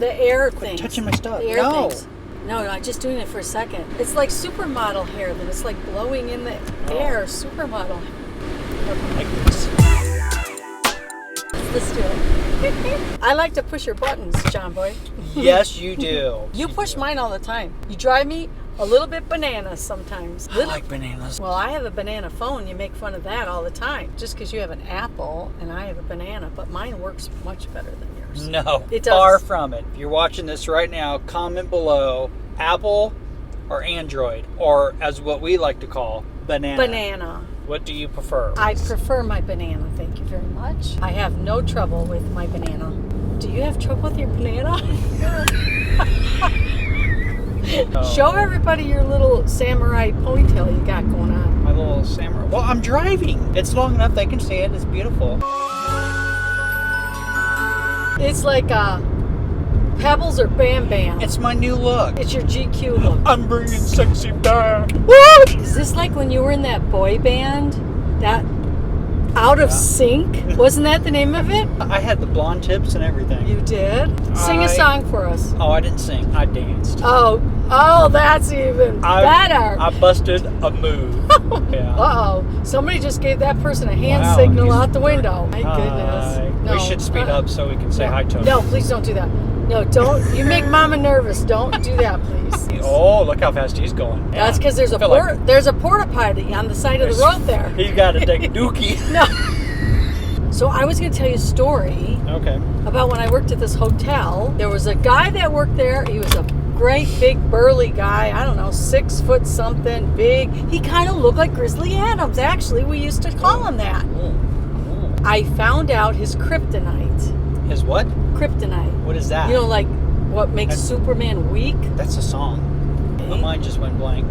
The air things. Touching my stuff. The air things. No, I'm just doing it for a second. It's like supermodel hair that it's like blowing in the air. Supermodel. Like this. Let's do it. I like to push your buttons, John Boy. Yes, you do. You push mine all the time. You drive me a little bit bananas sometimes. I like bananas. Well, I have a banana phone. You make fun of that all the time. Just because you have an apple and I have a banana. But mine works much better than yours. No, it does. Far from it. If you're watching this right now, comment below Apple or Android, or as what we like to call, banana. Banana. What do you prefer? I prefer my banana. Thank you very much. I have no trouble with my banana. Do you have trouble with your banana? Show everybody your little samurai ponytail you got going on. My little samurai. Well, I'm driving. It's long enough they can see it. It's beautiful. It's like Pebbles or Bam Bam. It's my new look. It's your GQ look. I'm bringing sexy back. Woo! Is this like when you were in that boy band? That Out of Sync? Wasn't that the name of it? I had the blonde tips and everything. You did? Sing a song for us. Oh, I didn't sing. I danced. Oh, that's even better. I busted a move. Yeah. Uh-oh. Somebody just gave that person a hand signal out the window. My goodness. No. We should speed up so we can say hi to him. No, please don't do that. No, don't. You make Mama nervous. Don't do that, please. Oh, look how fast he's going. Yeah. That's because there's a porta potty on the side of the road there. He's got to take a dookie. No. So I was going to tell you a story. Okay. About when I worked at this hotel. There was a guy that worked there. He was a great big burly guy. I don't know, 6 foot something, big. He kind of looked like Grizzly Adams. Actually, we used to call him that. Ooh. I found out his kryptonite. His what? Kryptonite. What is that? You know, like what makes Superman weak? That's a song. My mind just went blank.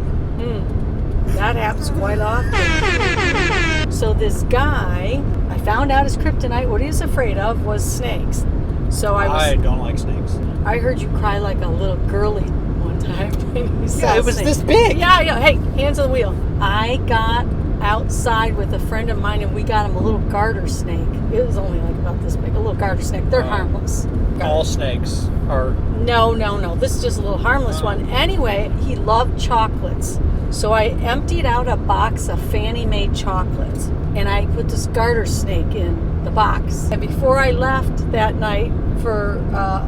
That happens quite often. So this guy, I found out his kryptonite, what he was afraid of was snakes. So I don't like snakes. I heard you cry like a little girly one time. Yeah, it was this big. Yeah. Hey, hands on the wheel. I got outside with a friend of mine and we got him a little garter snake. It was only like about this big, a little garter snake. They're harmless. All snakes are... No. This is just a little harmless one. Anyway, he loved chocolates. So I emptied out a box of Fannie Mae chocolates and I put this garter snake in the box. And before I left that night for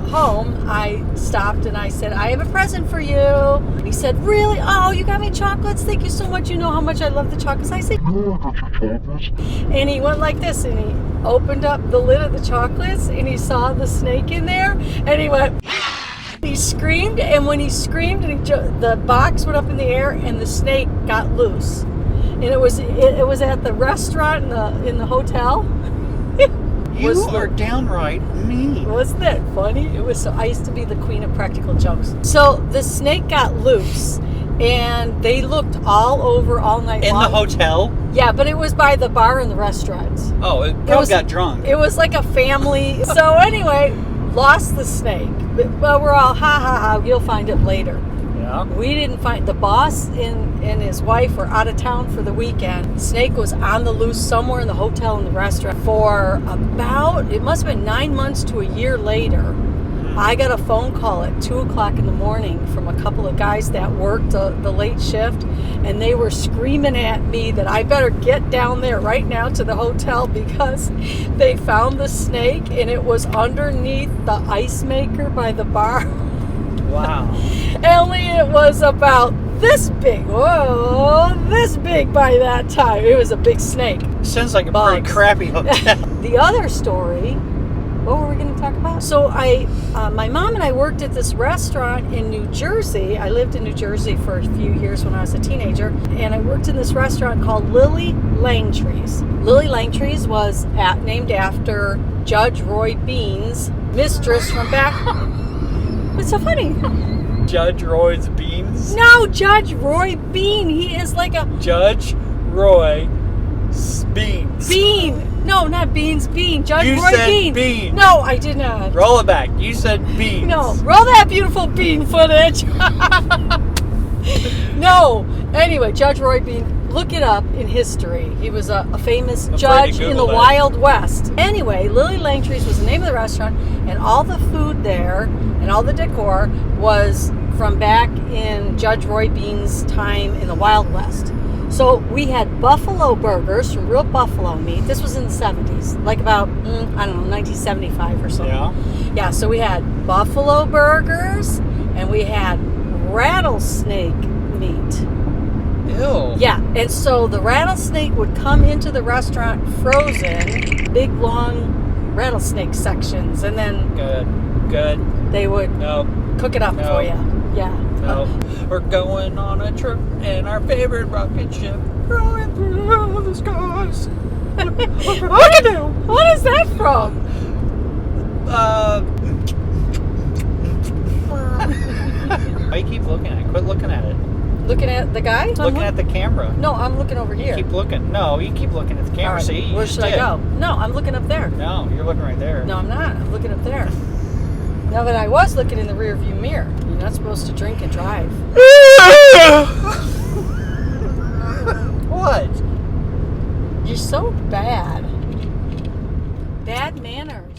home, I stopped and I said, I have a present for you. And he said, really? Oh, you got me chocolates? Thank you so much. You know how much I love the chocolates. I said, yeah, I got your chocolates. And he went like this and he opened up the lid of the chocolates and he saw the snake in there and he went... He screamed, and when he screamed, the box went up in the air, and the snake got loose. And it was at the restaurant in the hotel. You are downright mean. Wasn't that funny? It was. So I used to be the queen of practical jokes. So the snake got loose, and they looked all over all night long. In the hotel? Yeah, but it was by the bar and the restaurant. Oh, it probably got drunk. It was like a family. So anyway, lost the snake. Well, we're all, ha, you'll find it later. Yeah. We didn't find, the boss and his wife were out of town for the weekend. Snake was on the loose somewhere in the hotel and the restaurant for about, it must have been 9 months to a year later. I got a phone call at 2 o'clock in the morning from a couple of guys that worked the late shift, and they were screaming at me that I better get down there right now to the hotel because they found the snake and it was underneath the ice maker by the bar. Wow. Only it was about this big. Whoa, this big by that time. It was a big snake. Sounds like a pretty crappy hotel. The other story, what were we going to talk about? So my mom and I worked at this restaurant in New Jersey. I lived in New Jersey for a few years when I was a teenager, and I worked in this restaurant called Lily Langtry's. Lily Langtry's was named after Judge Roy Bean's mistress from back. What's so funny? Judge Roy's Beans? No, Judge Roy Bean. He is like a... Judge Roy Beans. Bean. No, not Beans. Bean. Judge you Roy said Bean. Bean. No, I did not. Roll it back. You said Beans. No, roll that beautiful bean footage. No. Anyway, Judge Roy Bean. Look it up in history. He was a famous afraid to judge in the Google that. Wild West. Anyway, Lily Langtree's was the name of the restaurant, and all the food there and all the decor was from back in Judge Roy Bean's time in the Wild West. So we had buffalo burgers from real buffalo meat. This was in the 70s, like about, I don't know, 1975 or something. Yeah. Yeah, so we had buffalo burgers, and we had rattlesnake meat. Ew. Yeah, and so the rattlesnake would come into the restaurant frozen, big long rattlesnake sections, and then Good. they would Nope. cook it up No. for you. Yeah. Nope. We're going on a trip in our favorite rocket ship, rolling through the skies. What is that from? Why you keep looking at it? Quit looking at it. Looking at the guy? Looking at the camera. No, I'm looking over here. Keep looking. No, you keep looking at the camera. All right, See, you where just should I did. go? No, I'm looking up there. No, you're looking right there. No, I'm not. I'm looking up there. No, but I was looking in the rear view mirror. You're not supposed to drink and drive. What? You're so bad. Bad manners.